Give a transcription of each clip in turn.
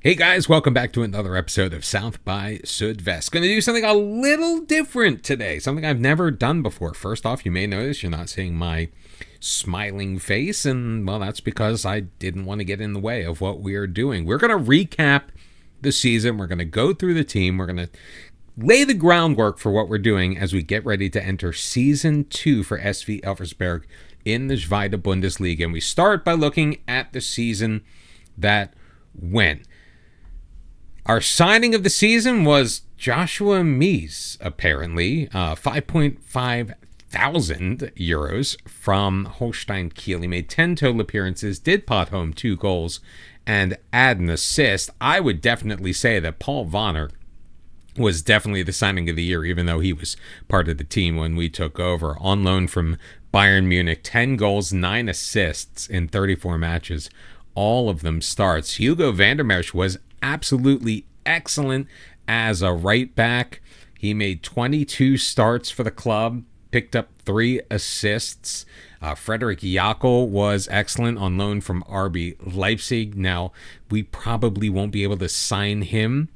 Hey guys, welcome back to another episode of South by Sudvest. Going to do something a little different today, something I've never done before. First off, you may notice you're not seeing my smiling face, and well, that's because I didn't want to get in the way of what we are doing. We're going to recap the season. We're going to go through the team. We're going to lay the groundwork for what we're doing as we get ready to enter Season 2 for SV ELVERSBERG in the Zweite Bundesliga. And we start by looking at the season that went. Our signing of the season was Joshua Mies, apparently, 5.5 thousand euros from Holstein Kiel. He made 10 total appearances, did pot home 2 goals, and add an assist. I would definitely say that Paul Vonner was definitely the signing of the year, even though he was part of the team when we took over. On loan from Bayern Munich, 10 goals, 9 assists in 34 matches, all of them starts. Hugo van der Merch was absolutely excellent as a right back. He made 22 starts for the club, picked up 3 assists. Frederick Jakel was excellent on loan from RB Leipzig. Now, we probably won't be able to sign him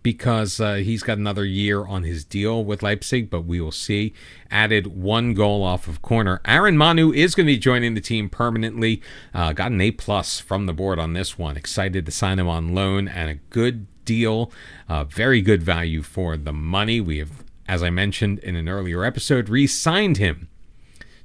because he's got another year on his deal with Leipzig, but we will see. Added 1 goal off of corner. Aaron Manu is going to be joining the team permanently. Got an A+ from the board on this one. Excited to sign him on loan, and a good deal. Very good value for the money. We have, as I mentioned in an earlier episode, re-signed him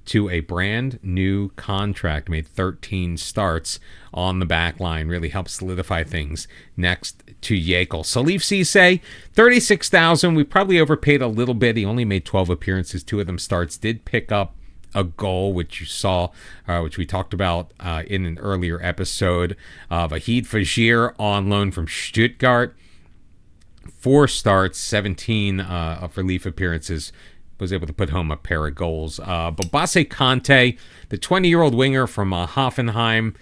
to a brand new contract. Made 13 starts on the back line. Really helped solidify things next to Jakel. Salif Cisse, 36,000. We probably overpaid a little bit. He only made 12 appearances. 2 of them starts. Did pick up a goal, which you saw, which we talked about in an earlier episode. Vahid Fajir on loan from Stuttgart. 4 starts, 17 of relief appearances. Was able to put home a pair of goals. Bobase Kante, the 20-year-old winger from Hoffenheim,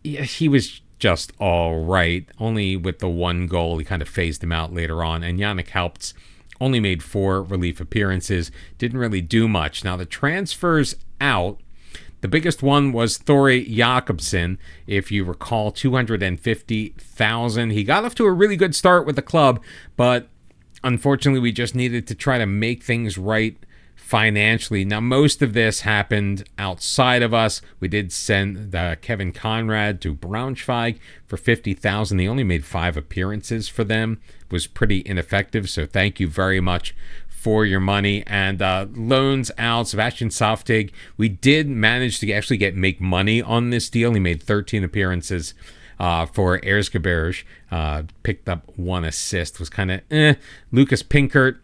he was just all right. Only with the 1 goal, he kind of phased him out later on. And Yannick Hauptz only made 4 relief appearances. Didn't really do much. Now, the transfers out, the biggest one was Thore Jakobsen. If you recall, 250,000. He got off to a really good start with the club, but unfortunately, we just needed to try to make things right financially. Now, most of this happened outside of us. We did send Kevin Conrad to Braunschweig for 50,000. He only made 5 appearances for them. Was pretty ineffective, so thank you very much for your money. And loans out, Sebastian Saftig. We did manage to make money on this deal. He made 13 appearances for Erzgebirge, picked up 1 assist, was kind of Lucas Pinkert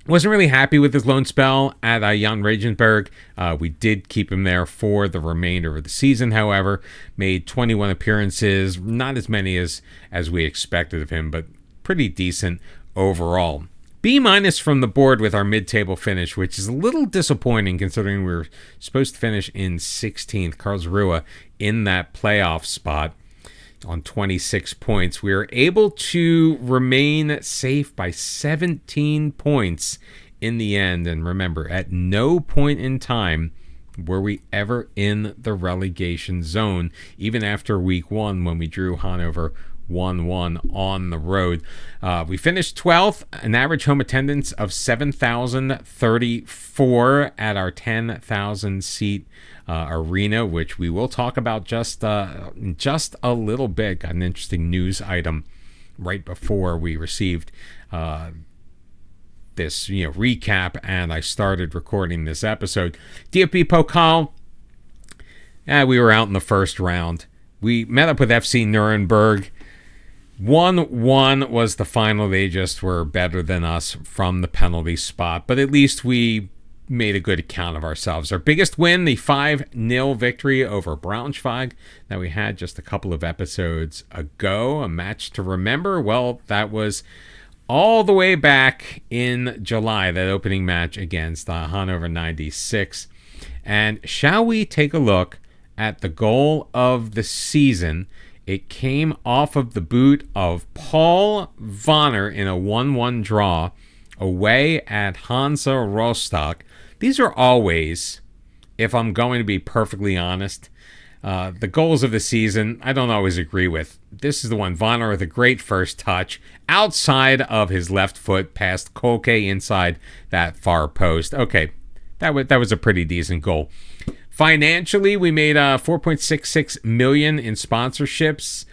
wasn't really happy with his loan spell at Jan Regensburg. We did keep him there for the remainder of the season, however. Made 21 appearances, not as many as we expected of him, but pretty decent overall. B- from the board with our mid-table finish, which is a little disappointing considering we were supposed to finish in 16th. Karlsruhe in that playoff spot on 26 points. We were able to remain safe by 17 points in the end. And remember, at no point in time were we ever in the relegation zone, even after week 1 when we drew Hanover 1-1 on the road. We finished 12th, an average home attendance of 7,034 at our 10,000 seat arena, which we will talk about just a little bit. Got an interesting news item right before we received this recap, and I started recording this episode. DFB Pokal, we were out in the first round. We met up with FC Nuremberg. 1-1 was the final. They just were better than us from the penalty spot, but at least we made a good account of ourselves. Our biggest win, the 5-0 victory over Braunschweig that we had just a couple of episodes ago. A match to remember. Well, that was all the way back in July, that opening match against Hannover 96. And shall we take a look at the goal of the season? It came off of the boot of Paul Vonner in a 1-1 draw away at Hansa Rostock. These are always, if I'm going to be perfectly honest, The goals of the season, I don't always agree with. This is the one. Vonner with a great first touch outside of his left foot past Kolke inside that far post. Okay, that was a pretty decent goal. Financially, we made $4.66 million in sponsorships.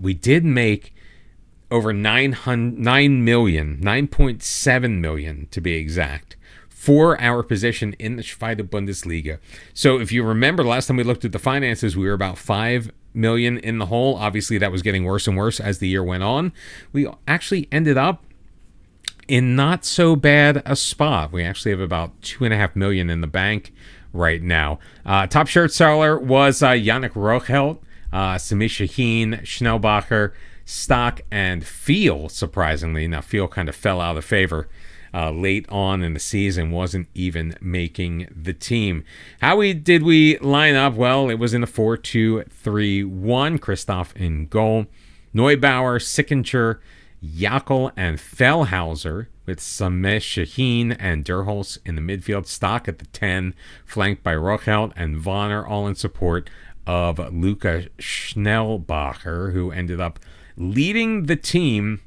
We did make over $9.7 million to be exact, for our position in the Zweite Bundesliga. So if you remember, last time we looked at the finances, we were about $5 million in the hole. Obviously, that was getting worse and worse as the year went on. We actually ended up in not so bad a spot. We actually have about $2.5 million in the bank right now. Top shirt seller was Yannick Rochelt, Sami Shaheen, Schnellbacher, Stock, and Feel, surprisingly. Now, Feel kind of fell out of favor late on in the season, wasn't even making the team. How did we line up? Well, it was in a 4-2-3-1. Christoph in goal. Neubauer, Sickinger, Jakel, and Fellhauser, with Sameh Shaheen and Derholz in the midfield. Stock at the 10, flanked by Rochelt and Vonner, all in support of Luca Schnellbacher, who ended up leading the team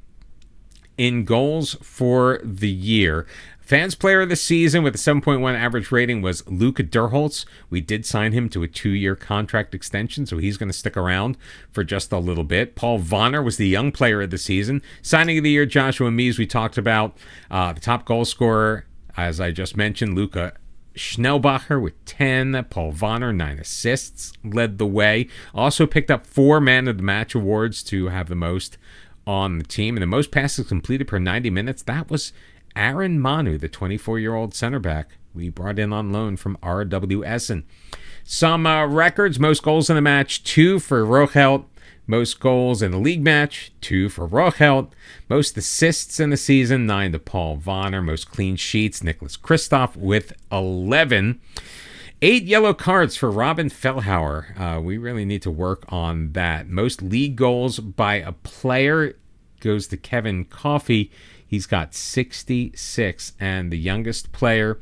in goals for the year. Fans player of the season with a 7.1 average rating was Luca Derholz. We did sign him to a 2-year contract extension, so he's going to stick around for just a little bit. Paul Vonner was the young player of the season. Signing of the year, Joshua Mies, we talked about. The top goal scorer, as I just mentioned, Luca Schnellbacher with 10. Paul Vonner, 9 assists, led the way. Also picked up 4 Man of the Match awards to have the most on the team. And the most passes completed per 90 minutes, that was Aaron Manu, the 24-year-old center back we brought in on loan from RW Essen. Some records: most goals in the match, 2 for Rochelt. Most goals in the league match, 2 for Rochelt. Most assists in the season, 9 to Paul Vonner. Most clean sheets, Nicholas Christoph with 11. 8 yellow cards for Robin Fellhauer. We really need to work on that. Most league goals by a player goes to Kevin Coffey. He's got 66. And the youngest player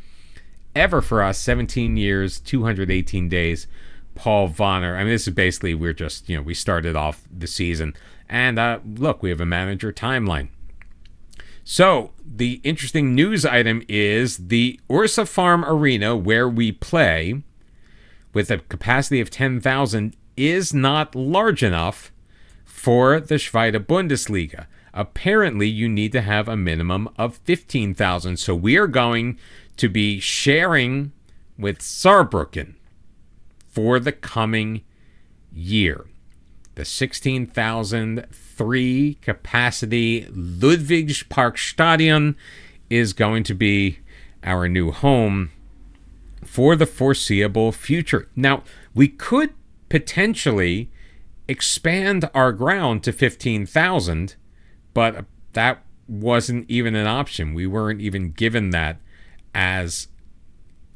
ever for us, 17 years, 218 days, Paul Vonner. I mean, this is basically, we started off the season. And look, we have a manager timeline. So the interesting news item is the Ursa Farm Arena, where we play, with a capacity of 10,000, is not large enough for the Zweite Bundesliga. Apparently, you need to have a minimum of 15,000. So we are going to be sharing with Saarbrücken for the coming year. The 16,003 capacity Ludwigsparkstadion is going to be our new home for the foreseeable future. Now, we could potentially expand our ground to 15,000, but that wasn't even an option. We weren't even given that as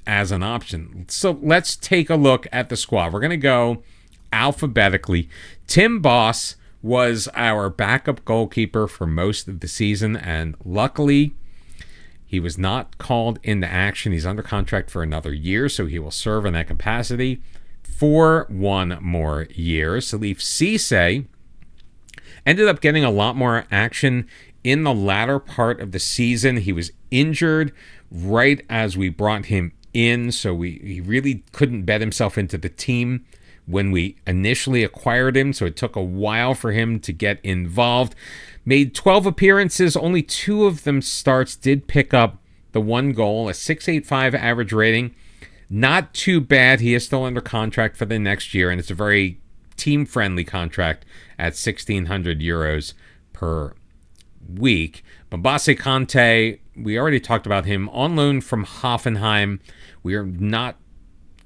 an option. So let's take a look at the squad. We're going to go alphabetically. Tim Boss was our backup goalkeeper for most of the season, and luckily he was not called into action. He's under contract for another year, so he will serve in that capacity for 1 more year. Salif Cisse ended up getting a lot more action in the latter part of the season. He was injured right as we brought him in, so he really couldn't bet himself into the team when we initially acquired him, so it took a while for him to get involved. Made 12 appearances, only 2 of them starts, did pick up the 1 goal, a 6.85 average rating. Not too bad. He is still under contract for the next year, and it's a very team-friendly contract at 1,600 euros per week. Bombase Conte, we already talked about him, on loan from Hoffenheim. We are not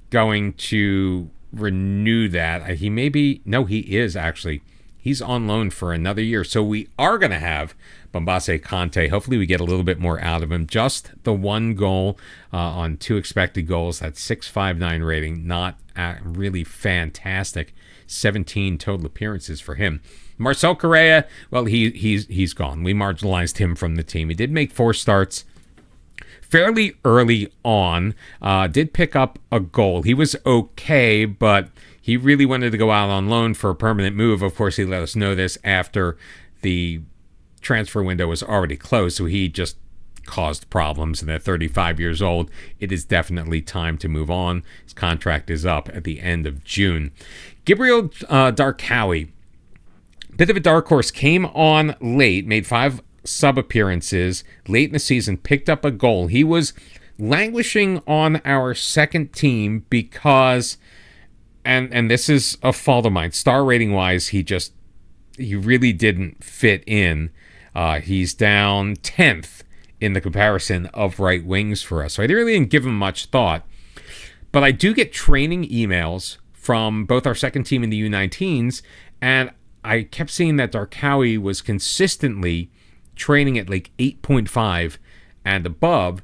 going to renew that. He is actually. He's on loan for another year. So we are going to have Bombase Conte. Hopefully we get a little bit more out of him. Just the 1 goal on 2 expected goals. That 6.59 rating. Not really fantastic. 17 total appearances for him. Marcel Correa, well, he's gone. We marginalized him from the team. He did make 4 starts fairly early on. Did pick up a goal. He was okay, but he really wanted to go out on loan for a permanent move. Of course, he let us know this after the transfer window was already closed, so he just caused problems. And at 35 years old, it is definitely time to move on. His contract is up at the end of June. Gabriel Darkowy, bit of a dark horse, came on late, made 5 sub appearances late in the season, picked up a goal. He was languishing on our second team because, and this is a fault of mine, star rating wise, he really didn't fit in. He's down 10th in the comparison of right wings for us. So I really didn't give him much thought. But I do get training emails from both our second team and the U19s, and I kept seeing that Darkowy was consistently training at like 8.5 and above.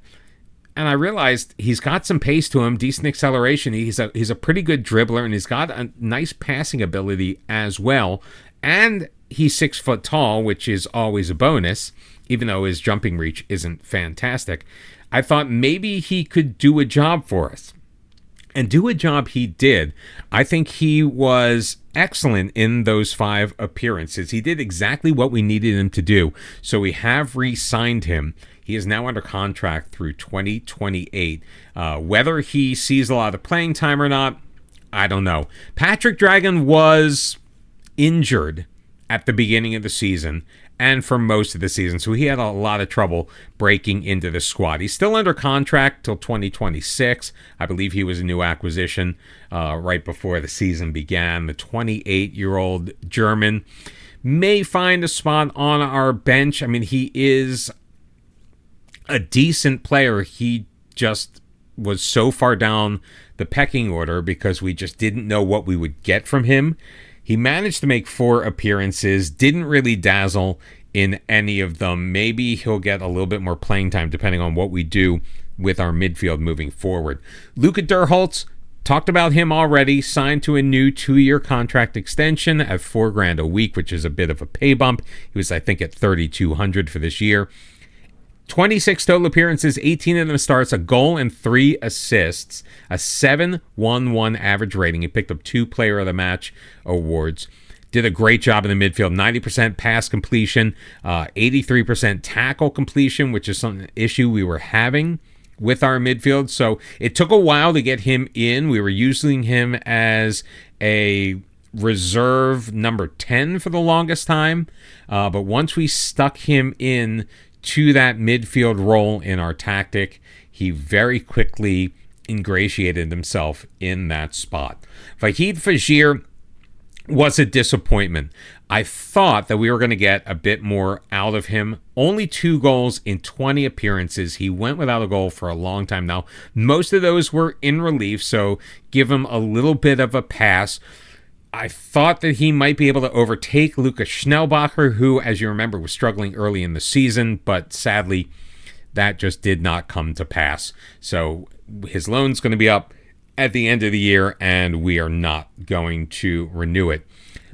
And I realized he's got some pace to him, decent acceleration. He's a pretty good dribbler, and he's got a nice passing ability as well. And he's 6 foot tall, which is always a bonus, even though his jumping reach isn't fantastic. I thought maybe he could do a job for us. And do a job he did. I think he was excellent in those 5 appearances. He did exactly what we needed him to do. So we have re-signed him. He is now under contract through 2028. Whether he sees a lot of playing time or not, I don't know. Patrick Dragon was injured at the beginning of the season and for most of the season, so he had a lot of trouble breaking into the squad. He's still under contract till 2026. I believe he was a new acquisition right before the season began. The 28-year-old German may find a spot on our bench. I mean, he is a decent player. He just was so far down the pecking order because we just didn't know what we would get from him. He managed to make 4 appearances, didn't really dazzle in any of them. Maybe he'll get a little bit more playing time depending on what we do with our midfield moving forward. Luka Derholtz, talked about him already, signed to a new 2-year contract extension at $4,000 a week, which is a bit of a pay bump. He was, I think, at $3,200 for this year. 26 total appearances, 18 of them starts, a goal and 3 assists, a 7.11 average rating. He picked up 2 Player of the Match awards. Did a great job in the midfield. 90% pass completion, 83% tackle completion, which is some issue we were having with our midfield. So it took a while to get him in. We were using him as a reserve number 10 for the longest time. But once we stuck him in to that midfield role in our tactic, he very quickly ingratiated himself in that spot. Vahid Fajir was a disappointment. I thought that we were going to get a bit more out of him. Only 2 goals in 20 appearances. He went without a goal for a long time now. Most of those were in relief, so give him a little bit of a pass. I thought that he might be able to overtake Lukas Schnellbacher, who, as you remember, was struggling early in the season, but sadly, that just did not come to pass. So his loan's going to be up at the end of the year, and we are not going to renew it.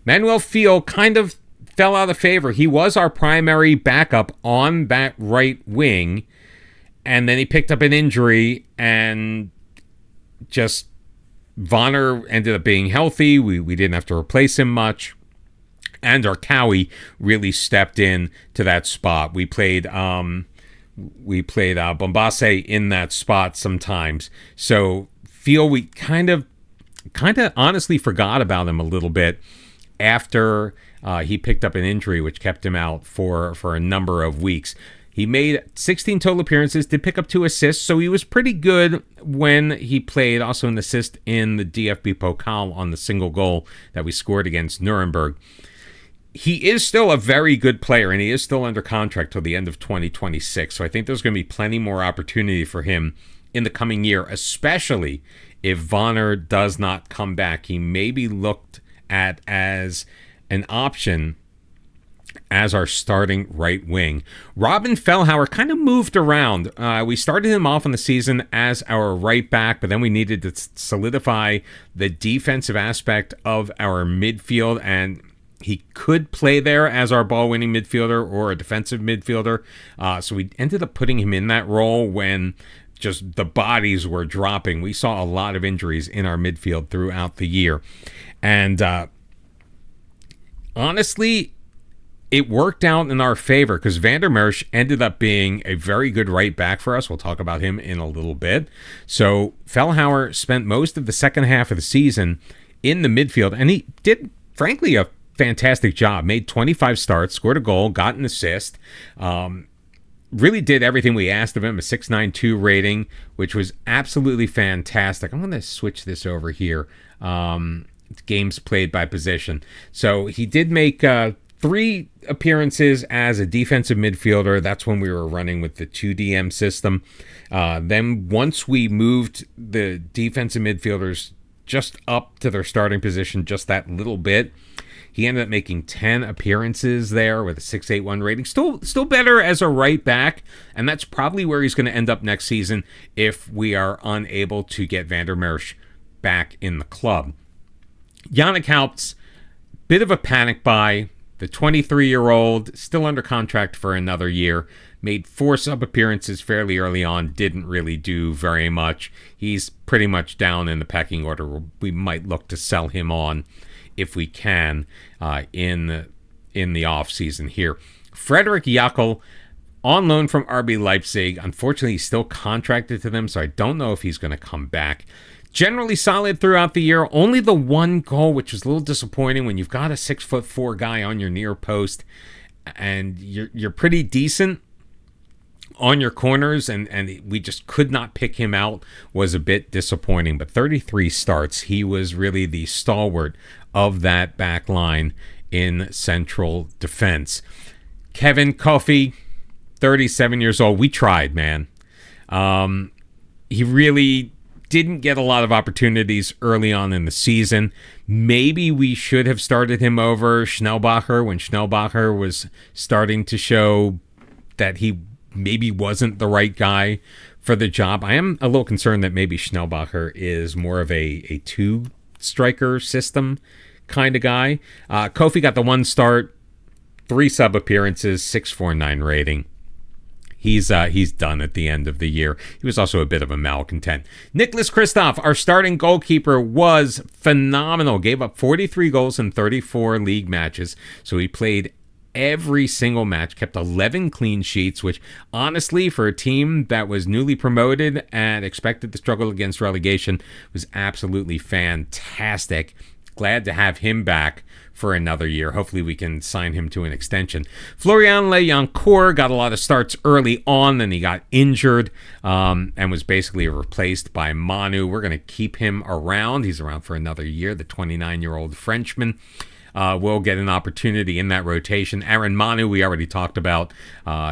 Manuel Fiel kind of fell out of favor. He was our primary backup on that right wing, and then he picked up an injury, and just Vonner ended up being healthy. We didn't have to replace him much. And Darkowy really stepped in to that spot. We played Bombase in that spot sometimes. So feel we kind of honestly forgot about him a little bit after he picked up an injury, which kept him out for a number of weeks. He made 16 total appearances, did pick up 2 assists, so he was pretty good when he played. Also an assist in the DFB Pokal on the single goal that we scored against Nuremberg. He is still a very good player, and he is still under contract till the end of 2026, so I think there's going to be plenty more opportunity for him in the coming year, especially if Vonner does not come back. He may be looked at as an option as our starting right wing. Robin Fellhauer kind of moved around. We started him off in the season as our right back, but then we needed to solidify the defensive aspect of our midfield, and he could play there as our ball-winning midfielder or a defensive midfielder. So we ended up putting him in that role when just the bodies were dropping. We saw a lot of injuries in our midfield throughout the year. And honestly, it worked out in our favor because Van der Merch ended up being a very good right back for us. We'll talk about him in a little bit. So Fellhauer spent most of the second half of the season in the midfield, and he did, frankly, a fantastic job. Made 25 starts, scored a goal, got an assist. Really did everything we asked of him, a 6.92 rating, which was absolutely fantastic. I'm going to switch this over here. Games played by position. So he did make 3 appearances as a defensive midfielder. That's when we were running with the 2DM system. Then once we moved the defensive midfielders just up to their starting position just that little bit, he ended up making 10 appearances there with a 6.81 rating. Still better as a right back, and that's probably where he's going to end up next season if we are unable to get Van der Merch back in the club. Yannick Haupt's bit of a panic buy. The 23-year-old, still under contract for another year, made 4 sub-appearances fairly early on, didn't really do very much. He's pretty much down in the pecking order. We might look to sell him on if we can in the off-season here. Frederick Jackel, on loan from RB Leipzig. Unfortunately, he's still contracted to them, so I don't know if he's going to come back. Generally solid throughout the year. Only the 1 goal, which was a little disappointing when you've got a 6'4" guy on your near post, and you're pretty decent on your corners, and we just could not pick him out, was a bit disappointing. But 33 starts, he was really the stalwart of that back line in central defense. Kevin Kofi, 37 years old. We tried, man. He really didn't get a lot of opportunities early on in the season. Maybe we should have started him over Schnellbacher when Schnellbacher was starting to show that he maybe wasn't the right guy for the job. I am a little concerned that maybe Schnellbacher is more of a 2-striker system kind of guy. Kofi got the 1 start, 3 sub-appearances, 6.49 rating. He's done at the end of the year. He was also a bit of a malcontent. Nicholas Christoph, our starting goalkeeper, was phenomenal. Gave up 43 goals in 34 league matches. So he played every single match, kept 11 clean sheets, which honestly, for a team that was newly promoted and expected to struggle against relegation, was absolutely fantastic. Glad to have him back for another year. Hopefully we can sign him to an extension. Florian Leyancourt got a lot of starts early on, then he got injured and was basically replaced by Manu. We're going to keep him around. He's around for another year. The 29-year-old Frenchman will get an opportunity in that rotation. Aaron Manu, we already talked about,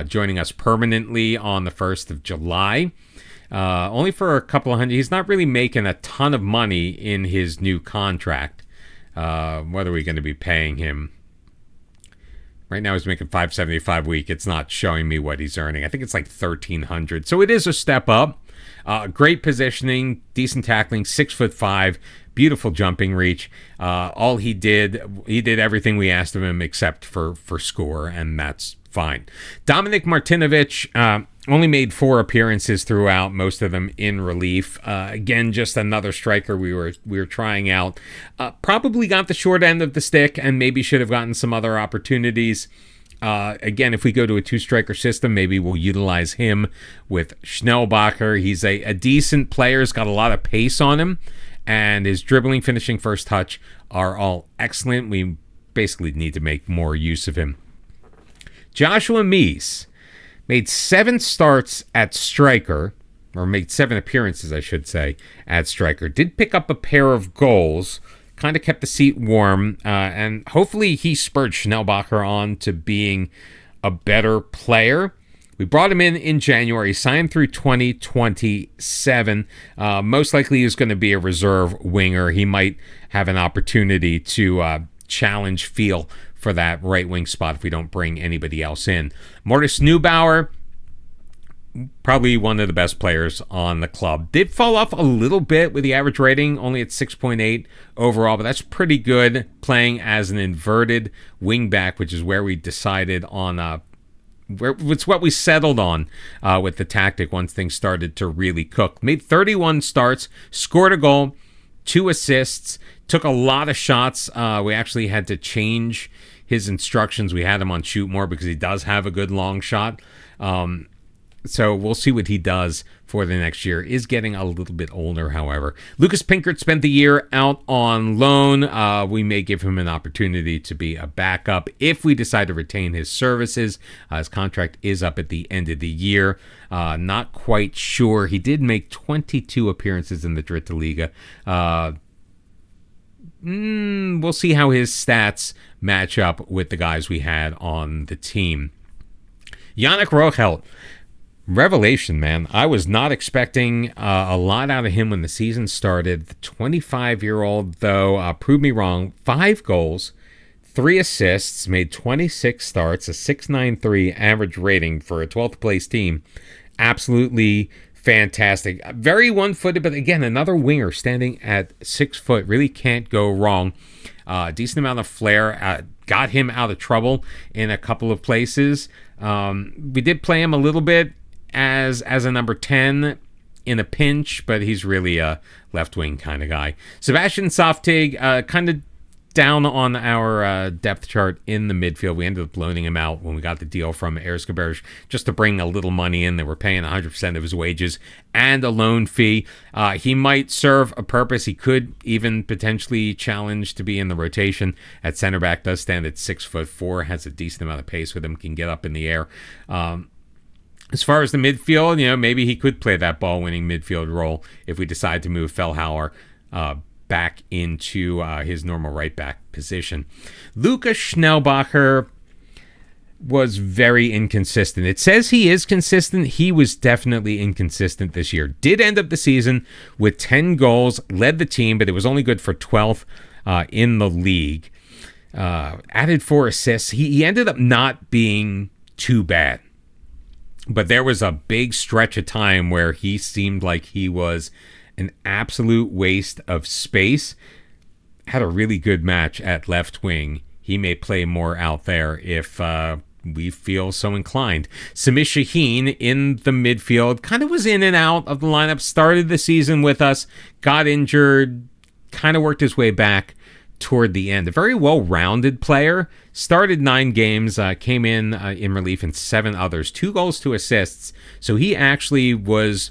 joining us permanently on the 1st of July. Only for a couple of hundred. He's not really making a ton of money in his new contract. What are we going to be paying him? Right now he's making $575 a week. It's not showing me what he's earning. I think it's like $1,300. So it is a step up. Great positioning, decent tackling, 6'5", beautiful jumping reach. All he did everything we asked of him except for score, and that's fine. Dominik Martinovic only made 4 appearances throughout, most of them in relief. Again, just another striker we were trying out. Probably got the short end of the stick and maybe should have gotten some other opportunities. Again, if we go to a 2-striker system, maybe we'll utilize him with Schnellbacher. He's a decent player. He's got a lot of pace on him, and his dribbling, finishing, first touch are all excellent. We basically need to make more use of him. Joshua Mies made 7 starts at striker, or made 7 appearances, I should say, at striker. Did pick up a pair of goals, kind of kept the seat warm, and hopefully he spurred Schnellbacher on to being a better player. We brought him in January, signed through 2027. Most likely he's going to be a reserve winger. He might have an opportunity to challenge Feel for that right wing spot if we don't bring anybody else in. Mortis Neubauer, probably one of the best players on the club. Did fall off a little bit with the average rating, only at 6.8 overall, but that's pretty good playing as an inverted wing back, which is where we decided on it's what we settled on with the tactic once things started to really cook. Made 31 starts, scored a goal, 2 assists, took a lot of shots. We actually had to change his instructions. We had him on shoot more because he does have a good long shot. So we'll see what he does for the next year. Is getting a little bit older, however. Lucas Pinkert spent the year out on loan. We may give him an opportunity to be a backup if we decide to retain his services. His contract is up at the end of the year. Not quite sure. He did make 22 appearances in the Dritte Liga. We'll see how his stats match up with the guys we had on the team. Yannick Rochelt. Revelation, man. I was not expecting a lot out of him when the season started. The 25-year-old, though, proved me wrong. 5 goals, 3 assists, made 26 starts, a 6.93 average rating for a 12th place team. Absolutely fantastic. Very one-footed, but again, another winger standing at 6 foot. Really can't go wrong. Decent amount of flair. Got him out of trouble in a couple of places. We did play him a little bit as a number 10 in a pinch, but he's really a left-wing kind of guy. Sebastian Softig, kind of down on our depth chart in the midfield. We ended up loaning him out when we got the deal from Erzgebirge just to bring a little money in. They were paying 100% of his wages and a loan fee. He might serve a purpose. He could even potentially challenge to be in the rotation at center back. Does stand at 6'4", has a decent amount of pace with him, can get up in the air. As far as the midfield, maybe he could play that ball-winning midfield role if we decide to move Fellhauer back into his normal right-back position. Lukas Schnellbacher was very inconsistent. It says he is consistent. He was definitely inconsistent this year. Did end up the season with 10 goals, led the team, but it was only good for 12th in the league. Added 4 assists. He ended up not being too bad. But there was a big stretch of time where he seemed like he was an absolute waste of space. Had a really good match at left wing. He may play more out there if we feel so inclined. Samir Shaheen in the midfield. Kind of was in and out of the lineup. Started the season with us. Got injured. Kind of worked his way back toward the end. A very well-rounded player. Started 9 games, came in relief in 7 others. 2 goals, 2 assists. So he actually was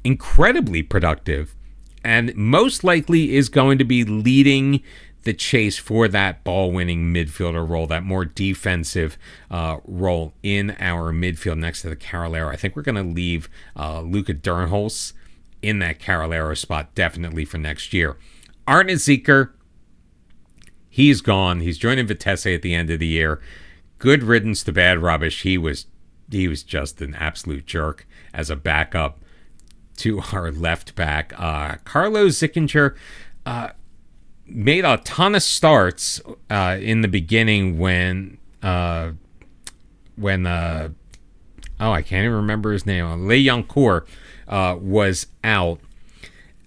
incredibly productive and most likely is going to be leading the chase for that ball-winning midfielder role, that more defensive role in our midfield next to the Carolero. I think we're going to leave Luca Dernholz in that Carolero spot definitely for next year. Arne Zeker, he's gone. He's joining Vitesse at the end of the year. Good riddance to bad rubbish. He was just an absolute jerk as a backup to our left back. Carlo Zickinger made a ton of starts in the beginning when I can't even remember his name. Le Yancourt was out,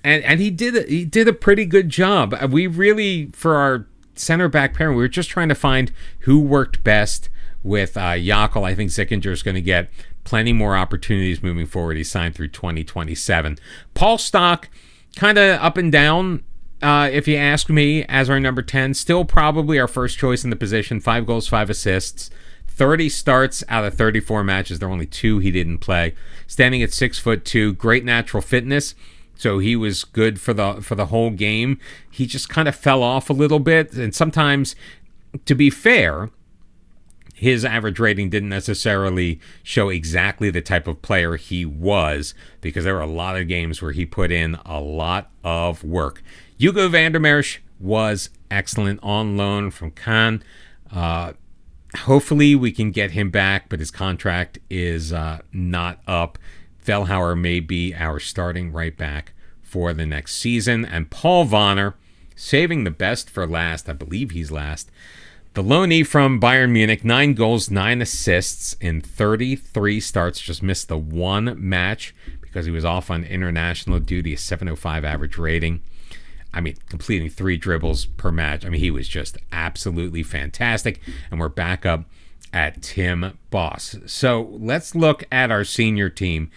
and he did a pretty good job. We really, for our center back pairing, we were just trying to find who worked best with Jakel. I think Zickinger is going to get plenty more opportunities moving forward. He signed through 2027. Paul Stock, kind of up and down, if you ask me, as our number 10. Still probably our first choice in the position. 5 goals, 5 assists. 30 starts out of 34 matches. There were only 2 he didn't play. Standing at 6'2", great natural fitness. So he was good for the whole game. He just kind of fell off a little bit. And sometimes, to be fair, his average rating didn't necessarily show exactly the type of player he was, because there were a lot of games where he put in a lot of work. Hugo van der Merch was excellent on loan from Cannes. Hopefully we can get him back, but his contract is not up. Fellhauer may be our starting right back for the next season. And Paul Vonner, saving the best for last. I believe he's last. The loanee from Bayern Munich, 9 goals, 9 assists in 33 starts. Just missed the 1 match because he was off on international duty. A 705 average rating. I mean, completing 3 dribbles per match. I mean, he was just absolutely fantastic. And we're back up at Tim Boss. So let's look at our senior team.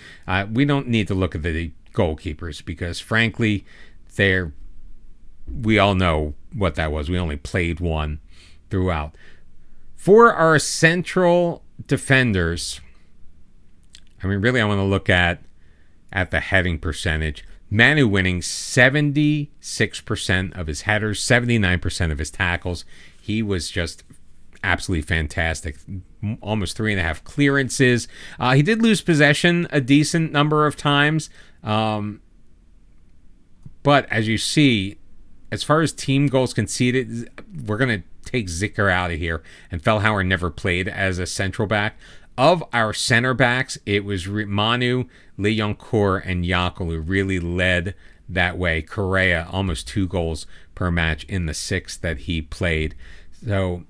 We don't need to look at the goalkeepers because, frankly, we all know what that was. We only played one throughout. For our central defenders, I mean, really, I want to look at the heading percentage. Manu winning 76% of his headers, 79% of his tackles. He was just absolutely fantastic. Almost 3.5 clearances. He did lose possession a decent number of times. But as you see, as far as team goals conceded, we're going to take Zicker out of here. And Fellhauer never played as a central back. Of our center backs, it was Manu, Leoncourt, and Yakel who really led that way. Correa, almost 2 goals per match in the 6 that he played. So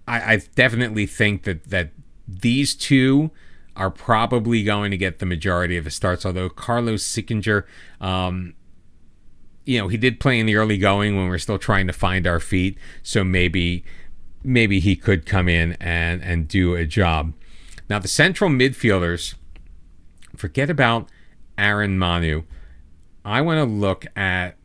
I definitely think that these two are probably going to get the majority of the starts, although Carlos Sickinger, he did play in the early going when we're still trying to find our feet, so maybe he could come in and do a job. Now, the central midfielders, forget about Aaron Manu. I want to look at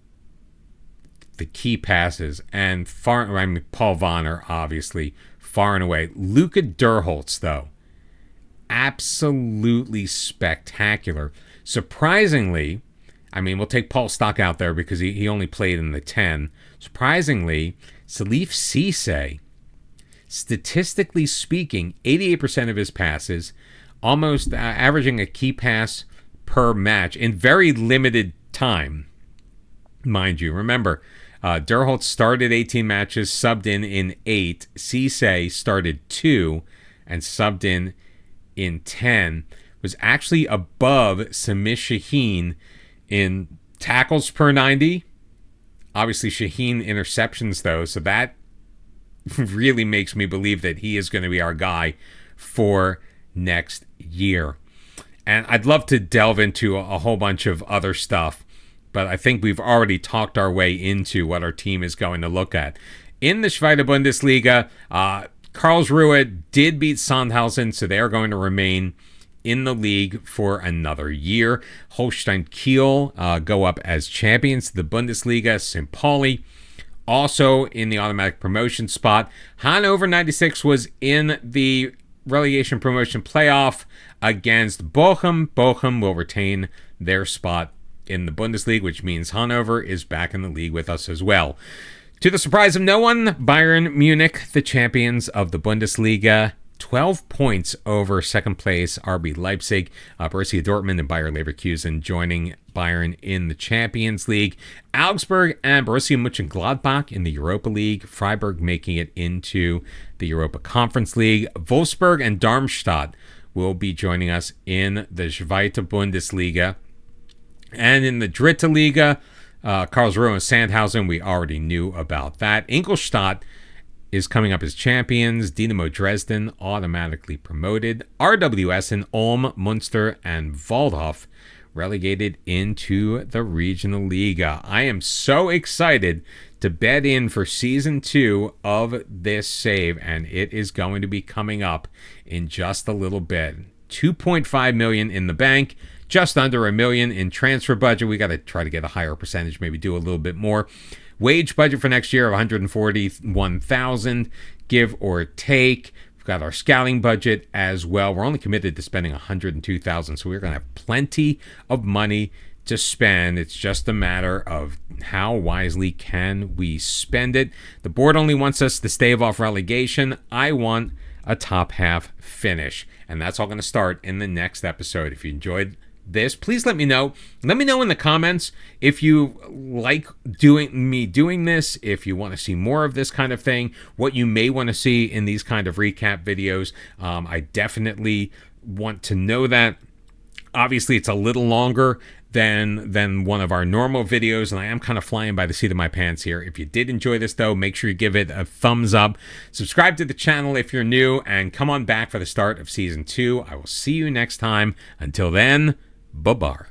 the key passes, and Paul Vonner, obviously, far and away. Luka Derholtz, though, absolutely spectacular. Surprisingly, I mean, we'll take Paul Stock out there because he only played in the 10. Surprisingly, Salif Cisse, statistically speaking, 88% of his passes, almost averaging a key pass per match in very limited time, mind you. Remember, Derholtz started 18 matches, subbed in 8. Cisse started 2 and subbed in 10. Was actually above Samir Shaheen in tackles per 90. Obviously, Shaheen interceptions, though, so that really makes me believe that he is going to be our guy for next year. And I'd love to delve into a whole bunch of other stuff, but I think we've already talked our way into what our team is going to look at. In the Zweite Bundesliga, Karlsruhe did beat Sandhausen, so they are going to remain in the league for another year. Holstein Kiel go up as champions to the Bundesliga. St. Pauli also in the automatic promotion spot. Hannover 96 was in the relegation promotion playoff against Bochum. Bochum will retain their spot in the Bundesliga, which means Hannover is back in the league with us as well. To the surprise of no one, Bayern Munich, the champions of the Bundesliga, 12 points over second place RB Leipzig. Borussia Dortmund and Bayer Leverkusen joining Bayern in the Champions League. Augsburg and Borussia Mönchengladbach in the Europa League. Freiburg making it into the Europa Conference League. Wolfsburg and Darmstadt will be joining us in the Zweite Bundesliga. And in the Dritte Liga, Karlsruhe and Sandhausen, we already knew about that. Ingolstadt is coming up as champions. Dynamo Dresden automatically promoted. RWS and Ulm, Munster, and Waldhof relegated into the Regional Liga. I am so excited to bet in for Season 2 of this save, and it is going to be coming up in just a little bit. $2.5 million in the bank, just under $1 million in transfer budget. We got to try to get a higher percentage, maybe do a little bit more. Wage budget for next year of $141,000, give or take. We've got our scouting budget as well. We're only committed to spending $102,000, so we're going to have plenty of money to spend. It's just a matter of how wisely can we spend it. The board only wants us to stave off relegation. I want a top half finish, and that's all going to start in the next episode. If you enjoyed this, please let me know. Let me know in the comments if you like doing this, if you want to see more of this kind of thing, what you may want to see in these kind of recap videos. I definitely want to know that. Obviously, it's a little longer than one of our normal videos, and I am kind of flying by the seat of my pants here. If you did enjoy this, though, make sure you give it a thumbs up. Subscribe to the channel if you're new, and come on back for the start of Season 2. I will see you next time. Until then, bye-bye.